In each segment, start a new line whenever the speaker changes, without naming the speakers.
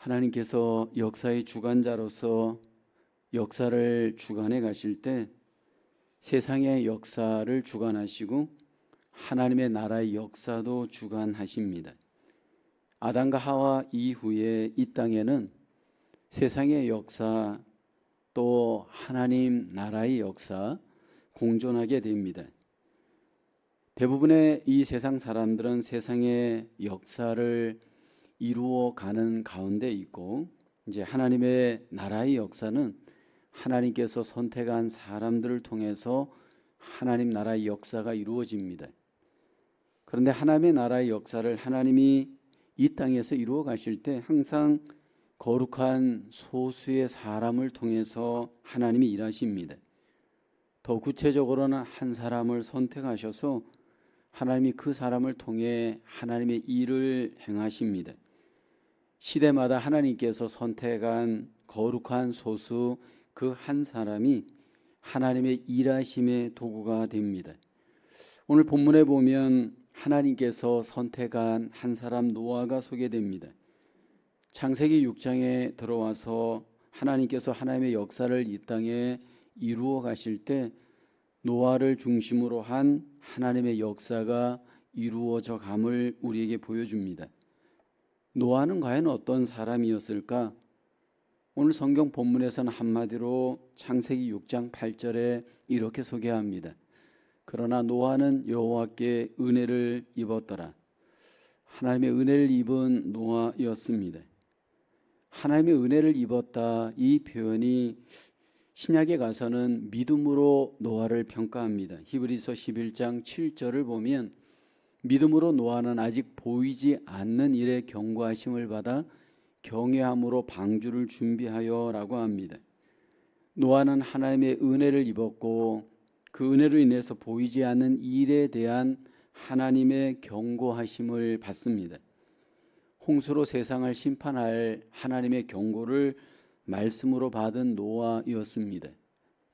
하나님께서 역사의 주관자로서 역사를 주관해 가실 때 세상의 역사를 주관하시고 하나님의 나라의 역사도 주관하십니다. 아담과 하와 이후에 이 땅에는 세상의 역사 또 하나님 나라의 역사 공존하게 됩니다. 대부분의 이 세상 사람들은 세상의 역사를 이루어가는 가운데 있고, 이제 하나님의 나라의 역사는 하나님께서 선택한 사람들을 통해서 하나님 나라의 역사가 이루어집니다. 그런데 하나님의 나라의 역사를 하나님이 이 땅에서 이루어 가실 때 항상 거룩한 소수의 사람을 통해서 하나님이 일하십니다. 더 구체적으로는 한 사람을 선택하셔서 하나님이 그 사람을 통해 하나님의 일을 행하십니다. 시대마다 하나님께서 선택한 거룩한 소수 그 한 사람이 하나님의 일하심의 도구가 됩니다. 오늘 본문에 보면 하나님께서 선택한 한 사람 노아가 소개됩니다. 창세기 6장에 들어와서 하나님께서 하나님의 역사를 이 땅에 이루어 가실 때 노아를 중심으로 한 하나님의 역사가 이루어져 감을 우리에게 보여줍니다. 노아는 과연 어떤 사람이었을까? 오늘 성경 본문에서는 한마디로 창세기 6장 8절에 이렇게 소개합니다. 그러나 노아는 여호와께 은혜를 입었더라. 하나님의 은혜를 입은 노아였습니다. 하나님의 은혜를 입었다, 이 표현이 신약에 가서는 믿음으로 노아를 평가합니다. 히브리서 11장 7절을 보면 믿음으로 노아는 아직 보이지 않는 일에 경고하심을 받아 경외함으로 방주를 준비하여 라고 합니다. 노아는 하나님의 은혜를 입었고 그 은혜로 인해서 보이지 않는 일에 대한 하나님의 경고하심을 받습니다. 홍수로 세상을 심판할 하나님의 경고를 말씀으로 받은 노아였습니다.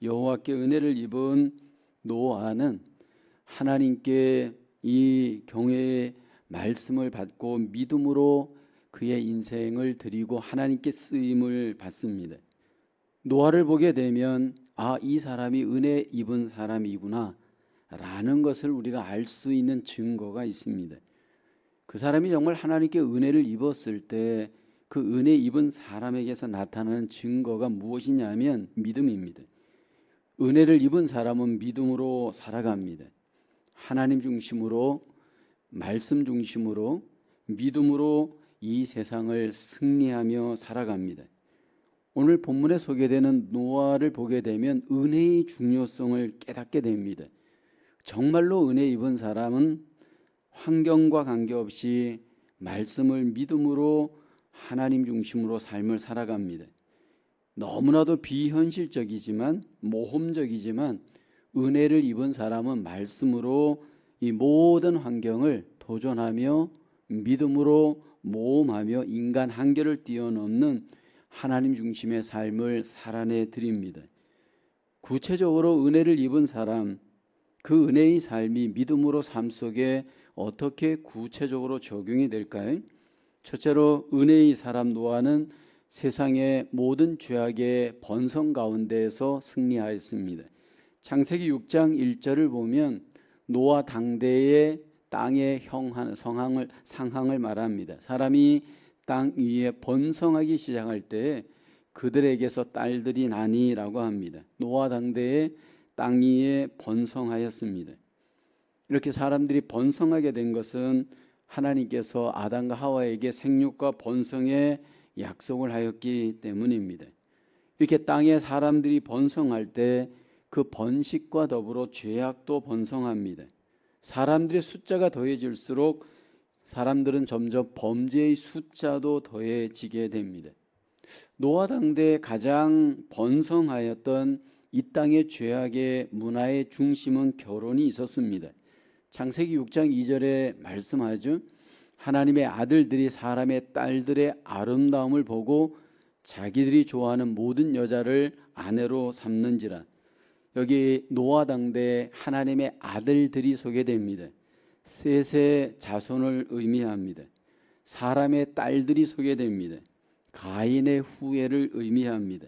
여호와께 은혜를 입은 노아는 하나님께 이 경외의 말씀을 받고 믿음으로 그의 인생을 드리고 하나님께 쓰임을 받습니다. 노아를 보게 되면 이 사람이 은혜 입은 사람이구나 라는 것을 우리가 알 수 있는 증거가 있습니다. 그 사람이 정말 하나님께 은혜를 입었을 때 그 은혜 입은 사람에게서 나타나는 증거가 무엇이냐면 믿음입니다. 은혜를 입은 사람은 믿음으로 살아갑니다. 하나님 중심으로, 말씀 중심으로, 믿음으로 이 세상을 승리하며 살아갑니다. 오늘 본문에 소개되는 노아를 보게 되면 은혜의 중요성을 깨닫게 됩니다. 정말로 은혜 입은 사람은 환경과 관계없이 말씀을 믿음으로 하나님 중심으로 삶을 살아갑니다. 너무나도 비현실적이지만 모험적이지만 은혜를 입은 사람은 말씀으로 이 모든 환경을 도전하며 믿음으로 모험하며 인간 한계를 뛰어넘는 하나님 중심의 삶을 살아내 드립니다. 구체적으로 은혜를 입은 사람, 그 은혜의 삶이 믿음으로 삶 속에 어떻게 구체적으로 적용이 될까요? 첫째로 은혜의 사람 노아는 세상의 모든 죄악의 번성 가운데에서 승리하였습니다. 창세기 6장 1절을 보면 노아 당대의 땅의 상황을 말합니다. 사람이 땅 위에 번성하기 시작할 때 그들에게서 딸들이 나니라고 합니다. 노아 당대에 땅 위에 번성하였습니다. 이렇게 사람들이 번성하게 된 것은 하나님께서 아담과 하와에게 생육과 번성의 약속을 하였기 때문입니다. 이렇게 땅에 사람들이 번성할 때 그 번식과 더불어 죄악도 번성합니다. 사람들의 숫자가 더해질수록 사람들은 점점 범죄의 숫자도 더해지게 됩니다. 노아 당대에 가장 번성하였던 이 땅의 죄악의 문화의 중심은 결혼이 있었습니다. 창세기 6장 2절에 말씀하죠. 하나님의 아들들이 사람의 딸들의 아름다움을 보고 자기들이 좋아하는 모든 여자를 아내로 삼는지라. 여기 노아 당대에 하나님의 아들들이 소개됩니다. 셋의 자손을 의미합니다. 사람의 딸들이 소개됩니다. 가인의 후예를 의미합니다.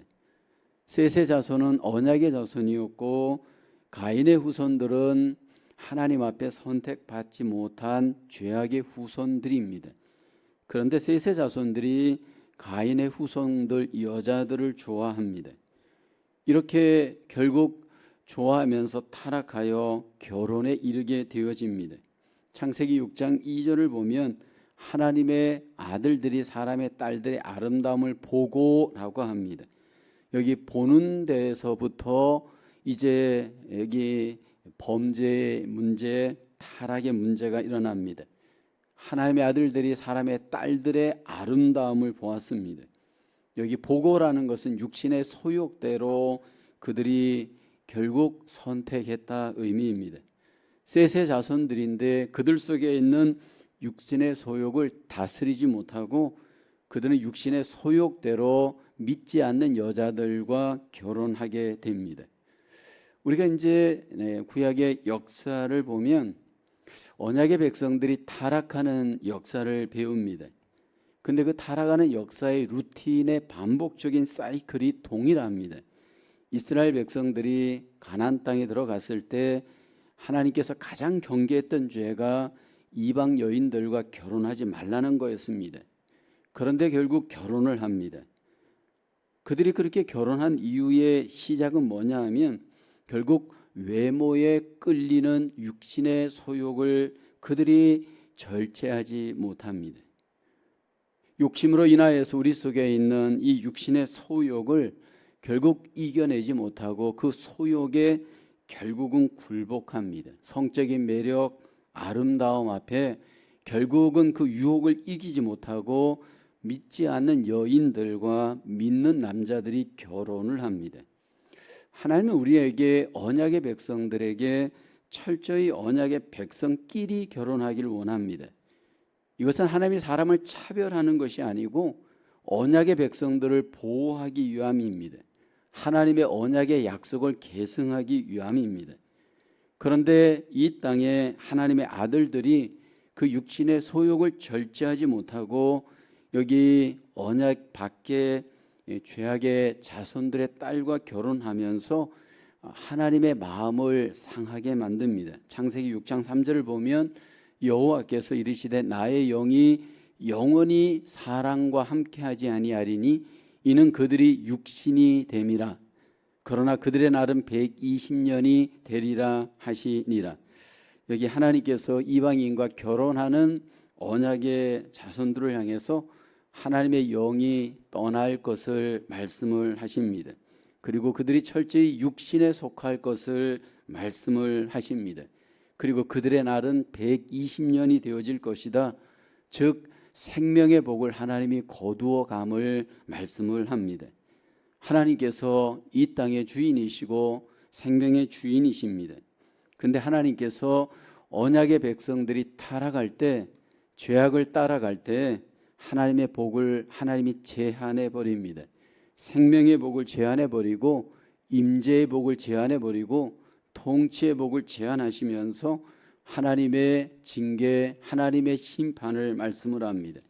셋의 자손은 언약의 자손이었고 가인의 후손들은 하나님 앞에 선택받지 못한 죄악의 후손들입니다. 그런데 셋의 자손들이 가인의 후손들 여자들을 좋아합니다. 이렇게 결국 좋아하면서 타락하여 결혼에 이르게 되어집니다. 창세기 6장 2절을 보면 하나님의 아들들이 사람의 딸들의 아름다움을 보고라고 합니다. 여기 보는 데에서부터 이제 여기 범죄의 문제, 타락의 문제가 일어납니다. 하나님의 아들들이 사람의 딸들의 아름다움을 보았습니다. 여기 보고라는 것은 육신의 소욕대로 그들이 결국 선택했다 의미입니다. 셋의 자손들인데 그들 속에 있는 육신의 소욕을 다스리지 못하고 그들은 육신의 소욕대로 믿지 않는 여자들과 결혼하게 됩니다. 우리가 이제 구약의 역사를 보면 언약의 백성들이 타락하는 역사를 배웁니다. 근데 그 타락하는 역사의 루틴의 반복적인 사이클이 동일합니다. 이스라엘 백성들이 가나안 땅에 들어갔을 때 하나님께서 가장 경계했던 죄가 이방 여인들과 결혼하지 말라는 거였습니다. 그런데 결국 결혼을 합니다. 그들이 그렇게 결혼한 이유의 시작은 뭐냐 하면 결국 외모에 끌리는 육신의 소욕을 그들이 절제하지 못합니다. 욕심으로 인하여서 우리 속에 있는 이 육신의 소욕을 결국 이겨내지 못하고 그 소욕에 결국은 굴복합니다. 성적인 매력, 아름다움 앞에 결국은 그 유혹을 이기지 못하고 믿지 않는 여인들과 믿는 남자들이 결혼을 합니다. 하나님은 우리에게 언약의 백성들에게 철저히 언약의 백성끼리 결혼하기를 원합니다. 이것은 하나님이 사람을 차별하는 것이 아니고 언약의 백성들을 보호하기 위함입니다. 하나님의 언약의 약속을 계승하기 위함입니다. 그런데 이 땅에 하나님의 아들들이 그 육신의 소욕을 절제하지 못하고 여기 언약 밖에 죄악의 자손들의 딸과 결혼하면서 하나님의 마음을 상하게 만듭니다. 창세기 6장 3절을 보면 여호와께서 이르시되 나의 영이 영원히 사람과 함께하지 아니하리니 이는 그들이 육신이 됨이라. 그러나 그들의 날은 120년이 되리라 하시니라. 여기 하나님께서 이방인과 결혼하는 언약의 자손들을 향해서 하나님의 영이 떠날 것을 말씀을 하십니다. 그리고 그들이 철저히 육신에 속할 것을 말씀을 하십니다. 그리고 그들의 날은 120년이 되어질 것이다. 즉 생명의 복을 하나님이 거두어 감을 말씀을 합니다. 하나님께서 이 땅의 주인이시고 생명의 주인이십니다. 근데 하나님께서 언약의 백성들이 타락할 때, 죄악을 따라갈 때 하나님의 복을 하나님이 제한해 버립니다. 생명의 복을 제한해 버리고 임재의 복을 제한해 버리고 통치의 복을 제한하시면서 하나님의 징계, 하나님의 심판을 말씀을 합니다.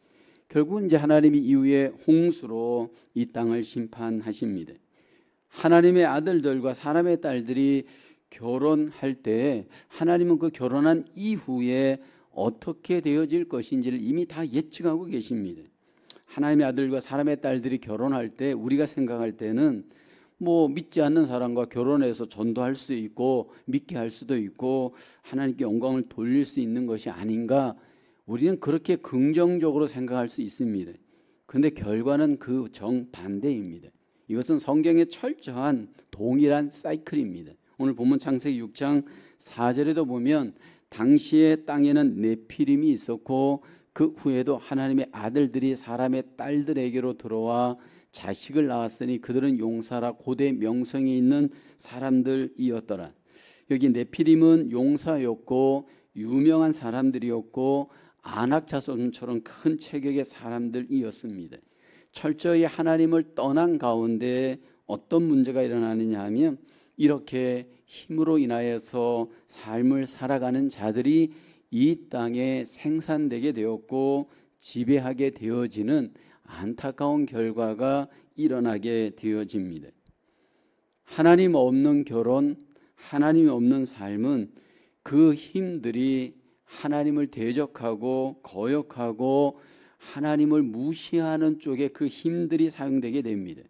결국 이제 하나님이 이후에 홍수로 이 땅을 심판하십니다. 하나님의 아들들과 사람의 딸들이 결혼할 때 하나님은 그 결혼한 이후에 어떻게 되어질 것인지를 이미 다 예측하고 계십니다. 하나님의 아들과 사람의 딸들이 결혼할 때 우리가 생각할 때는 뭐 믿지 않는 사람과 결혼해서 전도할 수 있고 믿게 할 수도 있고 하나님께 영광을 돌릴 수 있는 것이 아닌가, 우리는 그렇게 긍정적으로 생각할 수 있습니다. 그런데 결과는 그 정반대입니다. 이것은 성경의 철저한 동일한 사이클입니다. 오늘 본문 창세기 6장 4절에도 보면 당시의 땅에는 네피림이 있었고 그 후에도 하나님의 아들들이 사람의 딸들에게로 들어와 자식을 낳았으니 그들은 용사라 고대 명성이 있는 사람들이었더라. 여기 네피림은 용사였고 유명한 사람들이었고 아낙 자손처럼 큰 체격의 사람들이었습니다. 철저히 하나님을 떠난 가운데 어떤 문제가 일어나느냐 하면 이렇게 힘으로 인하여서 삶을 살아가는 자들이 이 땅에 생산되게 되었고 지배하게 되어지는 안타까운 결과가 일어나게 되어집니다. 하나님 없는 결혼, 하나님 없는 삶은 그 힘들이 하나님을 대적하고 거역하고 하나님을 무시하는 쪽에 그 힘들이 사용되게 됩니다.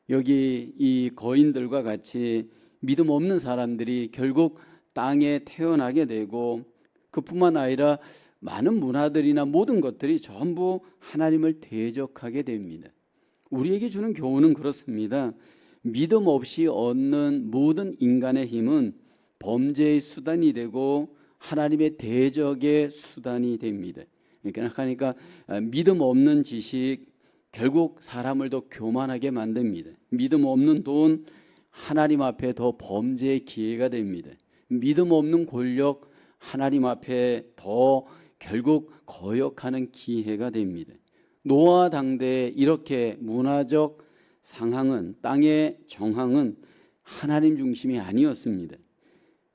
여기 이 거인들과 같이 믿음 없는 사람들이 결국 땅에 태어나게 되고, 그뿐만 아니라 많은 문화들이나 모든 것들이 전부 하나님을 대적하게 됩니다. 우리에게 주는 교훈은 그렇습니다. 믿음 없이 얻는 모든 인간의 힘은 범죄의 수단이 되고 하나님의 대적의 수단이 됩니다. 그러니까 믿음 없는 지식 결국 사람을 더 교만하게 만듭니다. 믿음 없는 돈 하나님 앞에 더 범죄의 기회가 됩니다. 믿음 없는 권력 하나님 앞에 더 결국 거역하는 기회가 됩니다. 노아 당대에 이렇게 문화적 상황은, 땅의 정황은 하나님 중심이 아니었습니다.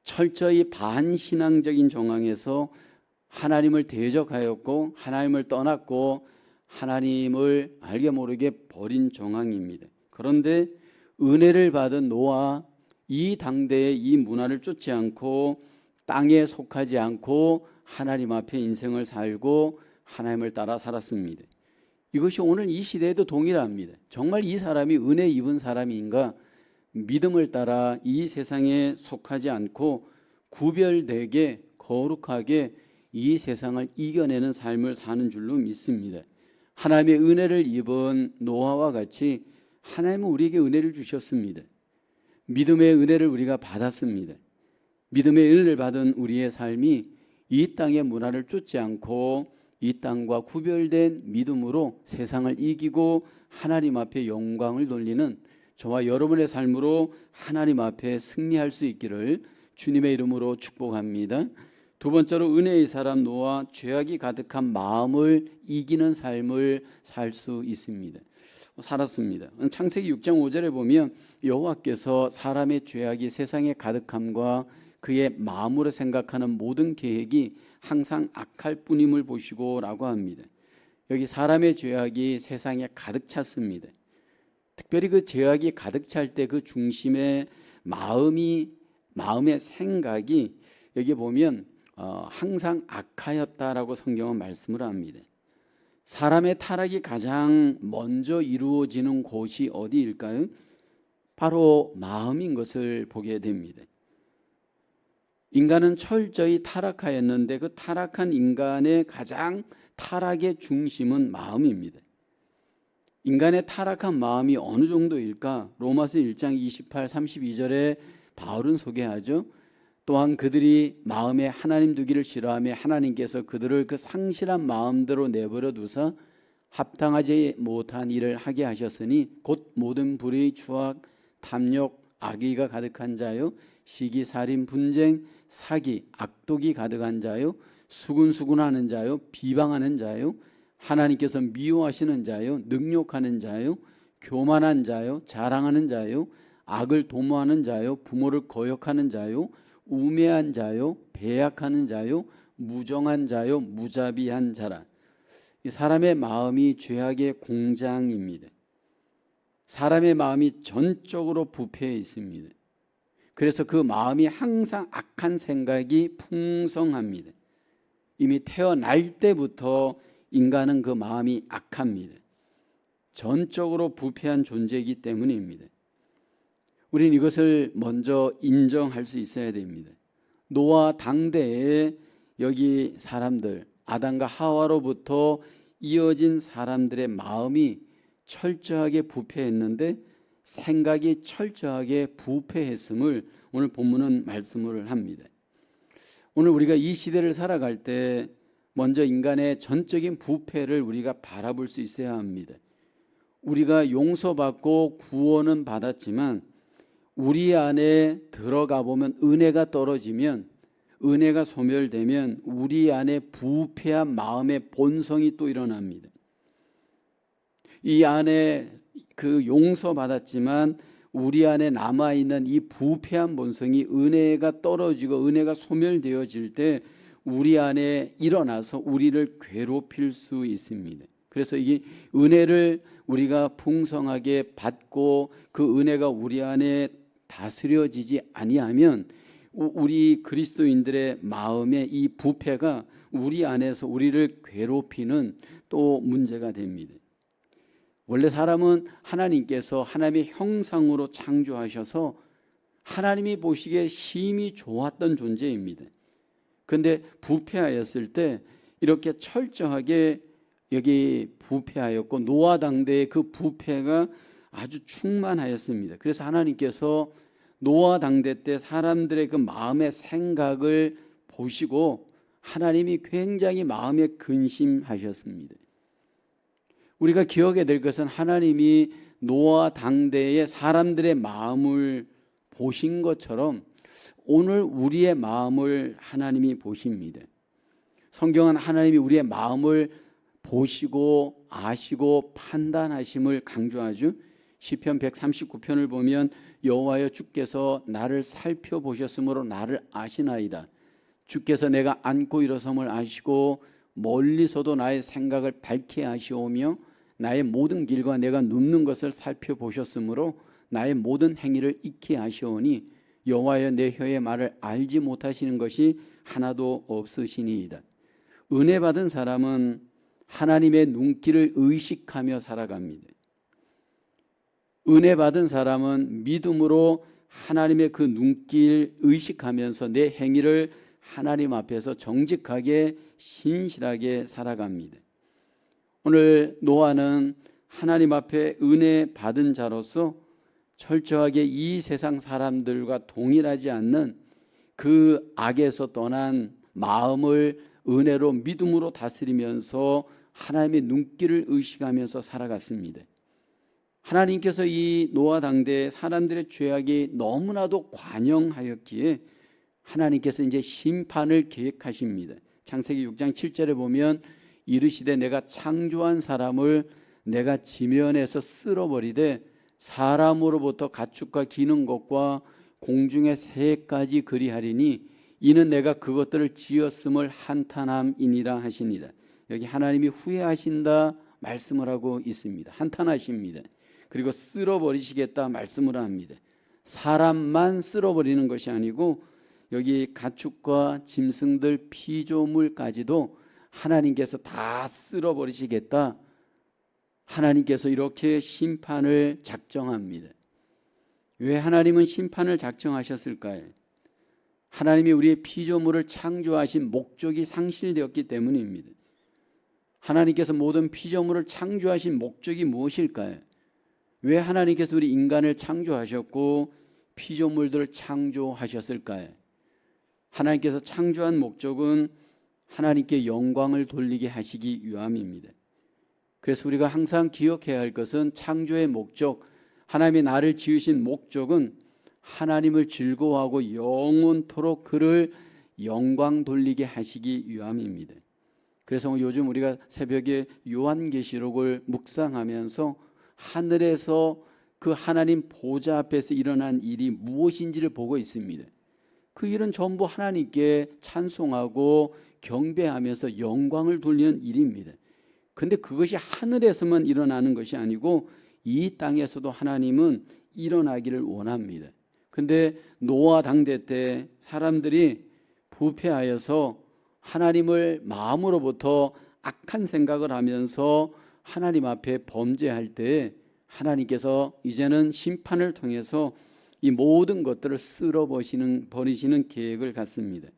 철저히 반신앙적인 정황에서 하나님을 대적하였고 하나님을 떠났고 하나님을 알게 모르게 버린 정황입니다. 그런데 은혜를 받은 노아, 이 당대의 이 문화를 쫓지 않고 땅에 속하지 않고 하나님 앞에 인생을 살고 하나님을 따라 살았습니다. 이것이 오늘 이 시대에도 동일합니다. 정말 이 사람이 은혜 입은 사람인가? 믿음을 따라 이 세상에 속하지 않고 구별되게 거룩하게 이 세상을 이겨내는 삶을 사는 줄로 믿습니다. 하나님의 은혜를 입은 노아와 같이 하나님은 우리에게 은혜를 주셨습니다. 믿음의 은혜를 우리가 받았습니다. 믿음의 은혜를 받은 우리의 삶이 이 땅의 문화를 쫓지 않고 이 땅과 구별된 믿음으로 세상을 이기고 하나님 앞에 영광을 돌리는 저와 여러분의 삶으로 하나님 앞에 승리할 수 있기를 주님의 이름으로 축복합니다. 두 번째로 은혜의 사람 노아, 죄악이 가득한 마음을 이기는 삶을 살 수 있습니다. 살았습니다. 창세기 6장 5절에 보면 여호와께서 사람의 죄악이 세상에 가득함과 그의 마음으로 생각하는 모든 계획이 항상 악할 뿐임을 보시고 라고 합니다. 여기 사람의 죄악이 세상에 가득 찼습니다. 특별히 그 죄악이 가득 찰 때 그 중심에 마음의 생각이 여기 보면 항상 악하였다라고 성경은 말씀을 합니다. 사람의 타락이 가장 먼저 이루어지는 곳이 어디일까요? 바로 마음인 것을 보게 됩니다. 인간은 철저히 타락하였는데 그 타락한 인간의 가장 타락의 중심은 마음입니다. 인간의 타락한 마음이 어느 정도일까? 로마서 1장 28, 32절에 바울은 소개하죠. 또한 그들이 마음에 하나님 두기를 싫어하며 하나님께서 그들을 그 상실한 마음대로 내버려 두사 합당하지 못한 일을 하게 하셨으니 곧 모든 불의, 추악, 탐욕, 악의가 가득한 자요, 시기, 살인, 분쟁, 사기, 악독이 가득한 자요, 수군수군하는 자요, 비방하는 자요, 하나님께서 미워하시는 자요, 능욕하는 자요, 교만한 자요, 자랑하는 자요, 악을 도모하는 자요, 부모를 거역하는 자요, 우매한 자요, 배약하는 자요, 무정한 자요, 무자비한 자라. 이 사람의 마음이 죄악의 공장입니다. 사람의 마음이 전적으로 부패해 있습니다. 그래서 그 마음이 항상 악한 생각이 풍성합니다. 이미 태어날 때부터 인간은 그 마음이 악합니다. 전적으로 부패한 존재이기 때문입니다. 우리는 이것을 먼저 인정할 수 있어야 됩니다. 노아 당대에 여기 사람들, 아담과 하와로부터 이어진 사람들의 마음이 철저하게 부패했는데 생각이 철저하게 부패했음을 오늘 본문은 말씀을 합니다. 오늘 우리가 이 시대를 살아갈 때 먼저 인간의 전적인 부패를 우리가 바라볼 수 있어야 합니다. 우리가 용서받고 구원은 받았지만 우리 안에 들어가 보면 은혜가 떨어지면, 은혜가 소멸되면 우리 안에 부패한 마음의 본성이 또 일어납니다. 이 안에 그 용서받았지만 우리 안에 남아있는 이 부패한 본성이 은혜가 떨어지고 은혜가 소멸되어질 때 우리 안에 일어나서 우리를 괴롭힐 수 있습니다. 그래서 이 은혜를 우리가 풍성하게 받고 그 은혜가 우리 안에 다스려지지 아니하면 우리 그리스도인들의 마음의 이 부패가 우리 안에서 우리를 괴롭히는 또 문제가 됩니다. 원래 사람은 하나님께서 하나님의 형상으로 창조하셔서 하나님이 보시기에 심히 좋았던 존재입니다. 그런데 부패하였을 때 이렇게 철저하게 여기 부패하였고 노아 당대의 그 부패가 아주 충만하였습니다. 그래서 하나님께서 노아 당대 때 사람들의 그 마음의 생각을 보시고 하나님이 굉장히 마음에 근심하셨습니다. 우리가 기억해야 될 것은 하나님이 노아 당대의 사람들의 마음을 보신 것처럼 오늘 우리의 마음을 하나님이 보십니다. 성경은 하나님이 우리의 마음을 보시고 아시고 판단하심을 강조하죠. 시편 139편을 보면 여호와여 주께서 나를 살펴보셨으므로 나를 아시나이다. 주께서 내가 앉고 일어섬을 아시고 멀리서도 나의 생각을 밝히 아시오며 나의 모든 길과 내가 눕는 것을 살펴보셨으므로 나의 모든 행위를 익히 아시오니 여호와여 내 혀의 말을 알지 못하시는 것이 하나도 없으시니이다. 은혜 받은 사람은 하나님의 눈길을 의식하며 살아갑니다. 은혜 받은 사람은 믿음으로 하나님의 그 눈길 의식하면서 내 행위를 하나님 앞에서 정직하게 신실하게 살아갑니다. 오늘 노아는 하나님 앞에 은혜 받은 자로서 철저하게 이 세상 사람들과 동일하지 않는 그 악에서 떠난 마음을 은혜로 믿음으로 다스리면서 하나님의 눈길을 의식하면서 살아갔습니다. 하나님께서 이 노아 당대의 사람들의 죄악이 너무나도 관영하였기에 하나님께서 이제 심판을 계획하십니다. 창세기 6장 7절에 보면 이르시되 내가 창조한 사람을 내가 지면에서 쓸어버리되 사람으로부터 가축과 기는 것과 공중의 새까지 그리하리니 이는 내가 그것들을 지었음을 한탄함이니라 하시니라. 여기 하나님이 후회하신다 말씀을 하고 있습니다. 한탄하십니다. 그리고 쓸어버리시겠다 말씀을 합니다. 사람만 쓸어버리는 것이 아니고 여기 가축과 짐승들 피조물까지도 하나님께서 다 쓸어버리시겠다. 하나님께서 이렇게 심판을 작정합니다. 왜 하나님은 심판을 작정하셨을까요? 하나님이 우리의 피조물을 창조하신 목적이 상실되었기 때문입니다. 하나님께서 모든 피조물을 창조하신 목적이 무엇일까요? 왜 하나님께서 우리 인간을 창조하셨고 피조물들을 창조하셨을까요? 하나님께서 창조한 목적은 하나님께 영광을 돌리게 하시기 위함입니다. 그래서 우리가 항상 기억해야 할 것은 창조의 목적, 하나님이 나를 지으신 목적은 하나님을 즐거워하고 영원토록 그를 영광 돌리게 하시기 위함입니다. 그래서 요즘 우리가 새벽에 요한계시록을 묵상하면서 하늘에서 그 하나님 보좌 앞에서 일어난 일이 무엇인지를 보고 있습니다. 그 일은 전부 하나님께 찬송하고 경배하면서 영광을 돌리는 일입니다. 그런데 그것이 하늘에서만 일어나는 것이 아니고 이 땅에서도 하나님은 일어나기를 원합니다. 그런데 노아 당대 때 사람들이 부패하여서 하나님을 마음으로부터 악한 생각을 하면서 하나님 앞에 범죄할 때 하나님께서 이제는 심판을 통해서 이 모든 것들을 버리시는 계획을 갖습니다.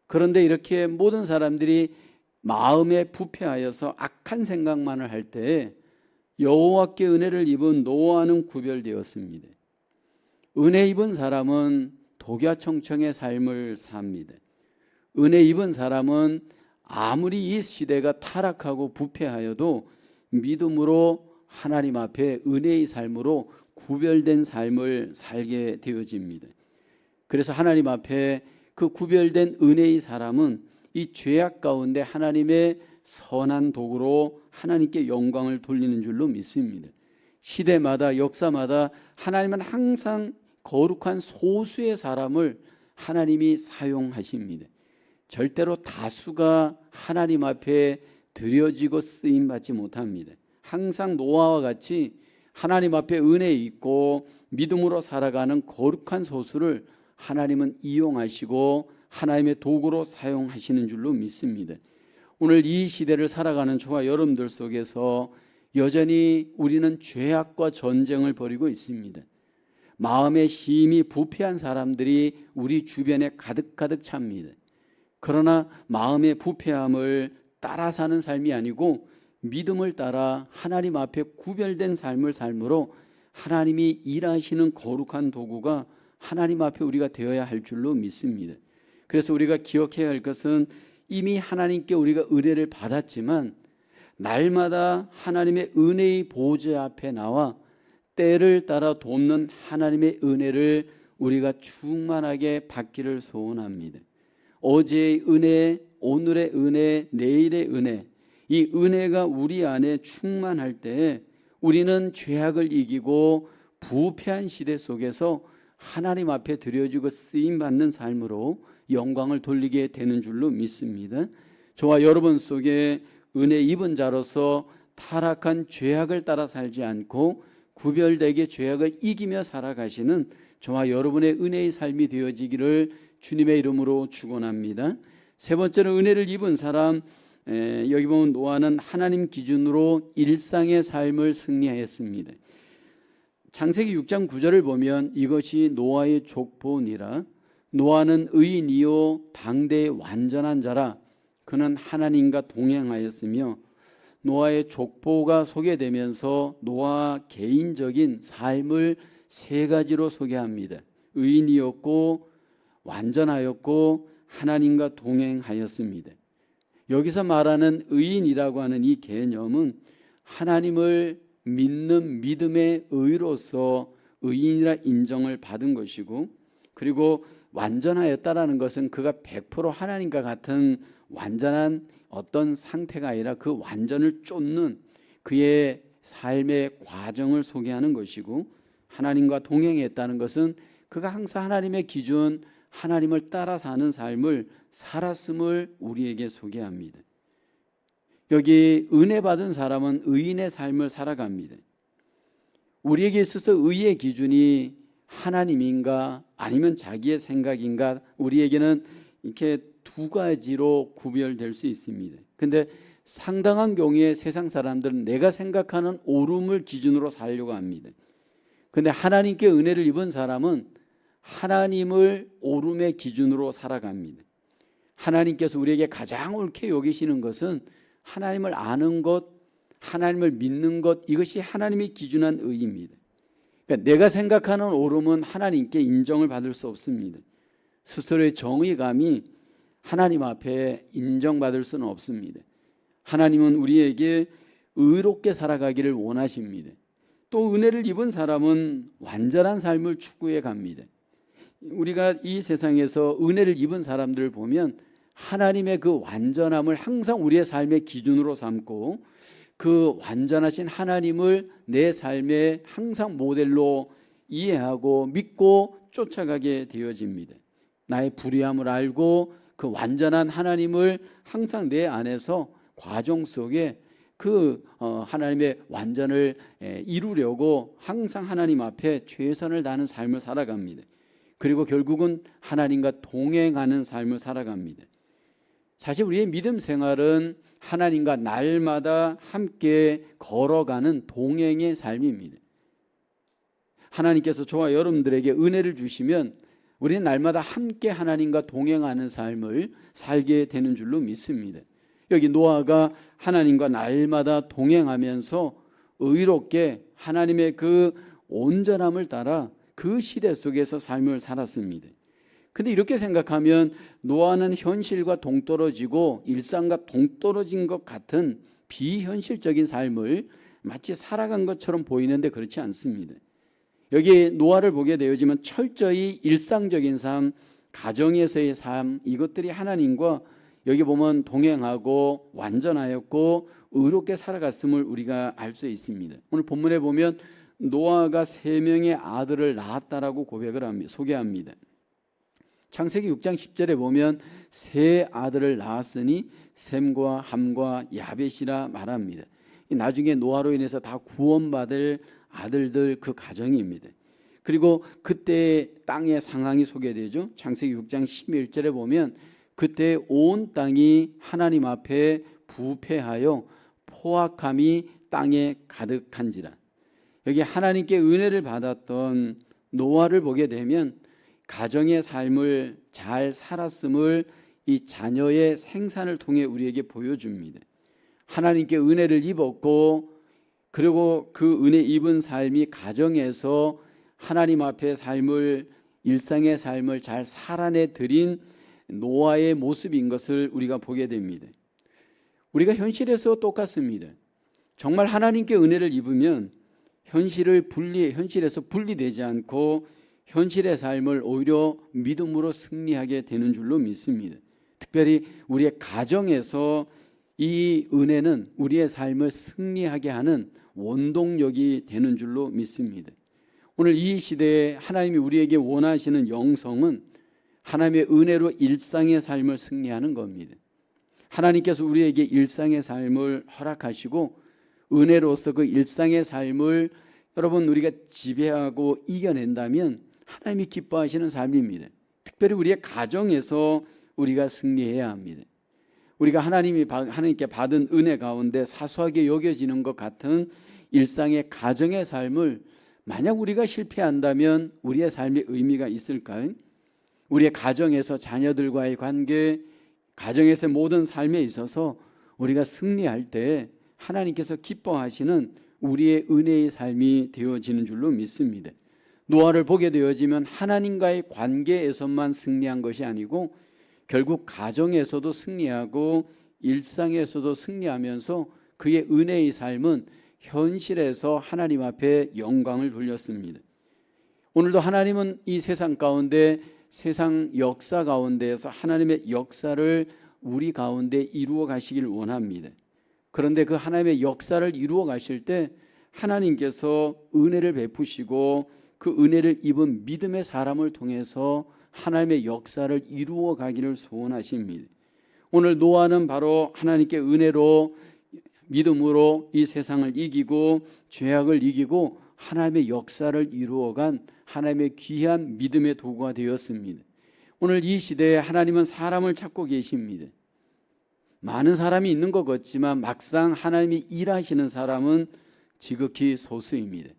그런데 이렇게 모든 사람들이 마음에 부패하여서 악한 생각만을 할 때 여호와께 은혜를 입은 노아는 구별되었습니다. 은혜 입은 사람은 독야청청의 삶을 삽니다. 은혜 입은 사람은 아무리 이 시대가 타락하고 부패하여도 믿음으로 하나님 앞에 은혜의 삶으로 구별된 삶을 살게 되어집니다. 그래서 하나님 앞에 그 구별된 은혜의 사람은 이 죄악 가운데 하나님의 선한 도구로 하나님께 영광을 돌리는 줄로 믿습니다. 시대마다 역사마다 하나님은 항상 거룩한 소수의 사람을 하나님이 사용하십니다. 절대로 다수가 하나님 앞에 드려지고 쓰임 받지 못합니다. 항상 노아와 같이 하나님 앞에 은혜 있고 믿음으로 살아가는 거룩한 소수를 하나님은 이용하시고 하나님의 도구로 사용하시는 줄로 믿습니다. 오늘 이 시대를 살아가는 저와 여러분들 속에서 여전히 우리는 죄악과 전쟁을 벌이고 있습니다. 마음의 힘이 부패한 사람들이 우리 주변에 가득가득 찹니다. 그러나 마음의 부패함을 따라 사는 삶이 아니고 믿음을 따라 하나님 앞에 구별된 삶을 삶으로 하나님이 일하시는 거룩한 도구가 하나님 앞에 우리가 되어야 할 줄로 믿습니다. 그래서 우리가 기억해야 할 것은 이미 하나님께 우리가 은혜를 받았지만 날마다 하나님의 은혜의 보좌 앞에 나와 때를 따라 돕는 하나님의 은혜를 우리가 충만하게 받기를 소원합니다. 어제의 은혜, 오늘의 은혜, 내일의 은혜, 이 은혜가 우리 안에 충만할 때 우리는 죄악을 이기고 부패한 시대 속에서 하나님 앞에 드려지고 쓰임받는 삶으로 영광을 돌리게 되는 줄로 믿습니다. 저와 여러분 속에 은혜 입은 자로서 타락한 죄악을 따라 살지 않고 구별되게 죄악을 이기며 살아가시는 저와 여러분의 은혜의 삶이 되어지기를 주님의 이름으로 축원합니다. 세 번째로 은혜를 입은 사람, 여기 보면 노아는 하나님 기준으로 일상의 삶을 승리하였습니다. 창세기 6장 9절을 보면 이것이 노아의 족보니라. 노아는 의인이요 당대의 완전한 자라. 그는 하나님과 동행하였으며, 노아의 족보가 소개되면서 노아 개인적인 삶을 세 가지로 소개합니다. 의인이었고 완전하였고 하나님과 동행하였습니다. 여기서 말하는 의인이라고 하는 이 개념은 하나님을 믿는 믿음의 의로서 의인이라 인정을 받은 것이고, 그리고 완전하였다라는 것은 그가 100% 하나님과 같은 완전한 어떤 상태가 아니라 그 완전을 쫓는 그의 삶의 과정을 소개하는 것이고, 하나님과 동행했다는 것은 그가 항상 하나님의 기준, 하나님을 따라 사는 삶을 살았음을 우리에게 소개합니다. 여기 은혜 받은 사람은 의인의 삶을 살아갑니다. 우리에게 있어서 의의 기준이 하나님인가 아니면 자기의 생각인가, 우리에게는 이렇게 두 가지로 구별될 수 있습니다. 근데 상당한 경우에 세상 사람들은 내가 생각하는 옳음을 기준으로 살려고 합니다. 근데 하나님께 은혜를 입은 사람은 하나님을 옳음의 기준으로 살아갑니다. 하나님께서 우리에게 가장 옳게 여기시는 것은 하나님을 아는 것, 하나님을 믿는 것, 이것이 하나님이 기준한 의입니다. 그러니까 내가 생각하는 옳음은 하나님께 인정을 받을 수 없습니다. 스스로의 정의감이 하나님 앞에 인정받을 수는 없습니다. 하나님은 우리에게 의롭게 살아가기를 원하십니다. 또 은혜를 입은 사람은 완전한 삶을 추구해 갑니다. 우리가 이 세상에서 은혜를 입은 사람들을 보면 하나님의 그 완전함을 항상 우리의 삶의 기준으로 삼고 그 완전하신 하나님을 내 삶에 항상 모델로 이해하고 믿고 쫓아가게 되어집니다. 나의 불의함을 알고 그 완전한 하나님을 항상 내 안에서 과정 속에 그 하나님의 완전을 이루려고 항상 하나님 앞에 최선을 다하는 삶을 살아갑니다. 그리고 결국은 하나님과 동행하는 삶을 살아갑니다. 사실 우리의 믿음 생활은 하나님과 날마다 함께 걸어가는 동행의 삶입니다. 하나님께서 저와 여러분들에게 은혜를 주시면 우리는 날마다 함께 하나님과 동행하는 삶을 살게 되는 줄로 믿습니다. 여기 노아가 하나님과 날마다 동행하면서 의롭게 하나님의 그 온전함을 따라 그 시대 속에서 삶을 살았습니다. 근데 이렇게 생각하면 노아는 현실과 동떨어지고 일상과 동떨어진 것 같은 비현실적인 삶을 마치 살아간 것처럼 보이는데 그렇지 않습니다. 여기 노아를 보게 되어지면 철저히 일상적인 삶, 가정에서의 삶, 이것들이 하나님과 여기 보면 동행하고 완전하였고 의롭게 살아갔음을 우리가 알 수 있습니다. 오늘 본문에 보면 노아가 3명의 아들을 낳았다라고 고백을 합니다. 소개합니다. 창세기 6장 10절에 보면 세 아들을 낳았으니 셈과 함과 야벳이라 말합니다. 나중에 노아로 인해서 다 구원받을 아들들 그 가정입니다. 그리고 그때 땅의 상황이 소개되죠. 창세기 6장 11절에 보면 그때 온 땅이 하나님 앞에 부패하여 포악함이 땅에 가득한지라. 여기 하나님께 은혜를 받았던 노아를 보게 되면 가정의 삶을 잘 살았음을 이 자녀의 생산을 통해 우리에게 보여줍니다. 하나님께 은혜를 입었고 그리고 그 은혜 입은 삶이 가정에서 하나님 앞에 삶을 일상의 삶을 잘 살아내 드린 노아의 모습인 것을 우리가 보게 됩니다. 우리가 현실에서 똑같습니다. 정말 하나님께 은혜를 입으면 현실에서 분리되지 않고 현실의 삶을 오히려 믿음으로 승리하게 되는 줄로 믿습니다. 특별히 우리의 가정에서 이 은혜는 우리의 삶을 승리하게 하는 원동력이 되는 줄로 믿습니다. 오늘 이 시대에 하나님이 우리에게 원하시는 영성은 하나님의 은혜로 일상의 삶을 승리하는 겁니다. 하나님께서 우리에게 일상의 삶을 허락하시고 은혜로서 그 일상의 삶을 여러분 우리가 지배하고 이겨낸다면 하나님이 기뻐하시는 삶입니다. 특별히 우리의 가정에서 우리가 승리해야 합니다. 우리가 하나님께 받은 은혜 가운데 사소하게 여겨지는 것 같은 일상의 가정의 삶을 만약 우리가 실패한다면 우리의 삶에 의미가 있을까요? 우리의 가정에서 자녀들과의 관계, 가정에서의 모든 삶에 있어서 우리가 승리할 때 하나님께서 기뻐하시는 우리의 은혜의 삶이 되어지는 줄로 믿습니다. 노아를 보게 되어지면 하나님과의 관계에서만 승리한 것이 아니고 결국 가정에서도 승리하고 일상에서도 승리하면서 그의 은혜의 삶은 현실에서 하나님 앞에 영광을 돌렸습니다. 오늘도 하나님은 이 세상 가운데 세상 역사 가운데에서 하나님의 역사를 우리 가운데 이루어 가시기를 원합니다. 그런데 그 하나님의 역사를 이루어 가실 때 하나님께서 은혜를 베푸시고 그 은혜를 입은 믿음의 사람을 통해서 하나님의 역사를 이루어 가기를 소원하십니다. 오늘 노아는 바로 하나님께 은혜로 믿음으로 이 세상을 이기고 죄악을 이기고 하나님의 역사를 이루어간 하나님의 귀한 믿음의 도구가 되었습니다. 오늘 이 시대에 하나님은 사람을 찾고 계십니다. 많은 사람이 있는 것 같지만 막상 하나님이 일하시는 사람은 지극히 소수입니다.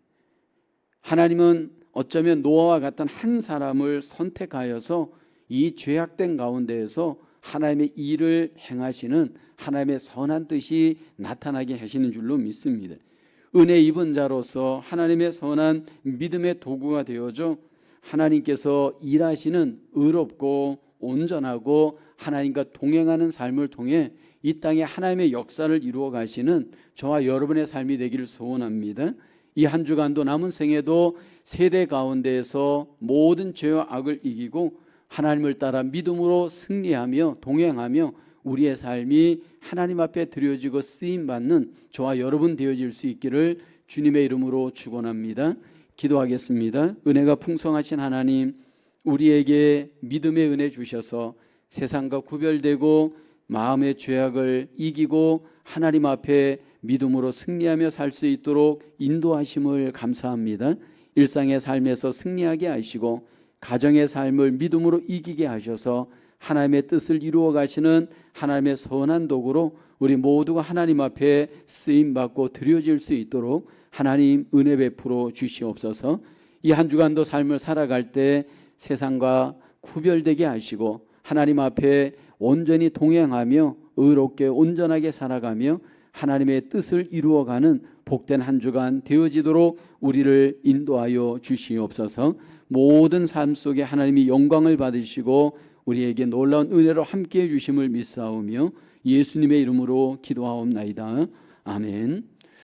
하나님은 어쩌면 노아와 같은 한 사람을 선택하여서 이 죄악된 가운데에서 하나님의 일을 행하시는 하나님의 선한 뜻이 나타나게 하시는 줄로 믿습니다. 은혜 입은 자로서 하나님의 선한 믿음의 도구가 되어져 하나님께서 일하시는 의롭고 온전하고 하나님과 동행하는 삶을 통해 이 땅에 하나님의 역사를 이루어 가시는 저와 여러분의 삶이 되기를 소원합니다. 이 한 주간도 남은 생에도 세대 가운데에서 모든 죄와 악을 이기고 하나님을 따라 믿음으로 승리하며 동행하며 우리의 삶이 하나님 앞에 드려지고 쓰임받는 저와 여러분 되어질 수 있기를 주님의 이름으로 축원합니다. 기도하겠습니다. 은혜가 풍성하신 하나님, 우리에게 믿음의 은혜 주셔서 세상과 구별되고 마음의 죄악을 이기고 하나님 앞에 믿음으로 승리하며 살 수 있도록 인도하심을 감사합니다. 일상의 삶에서 승리하게 하시고 가정의 삶을 믿음으로 이기게 하셔서 하나님의 뜻을 이루어 가시는 하나님의 선한 도구로 우리 모두가 하나님 앞에 쓰임받고 드려질 수 있도록 하나님 은혜 베풀어 주시옵소서. 이 한 주간도 삶을 살아갈 때 세상과 구별되게 하시고 하나님 앞에 온전히 동행하며 의롭게 온전하게 살아가며 하나님의 뜻을 이루어가는 복된 한 주간 되어지도록 우리를 인도하여 주시옵소서. 모든 삶 속에 하나님이 영광을 받으시고 우리에게 놀라운 은혜로 함께해 주심을 믿사오며 예수님의 이름으로 기도하옵나이다. 아멘.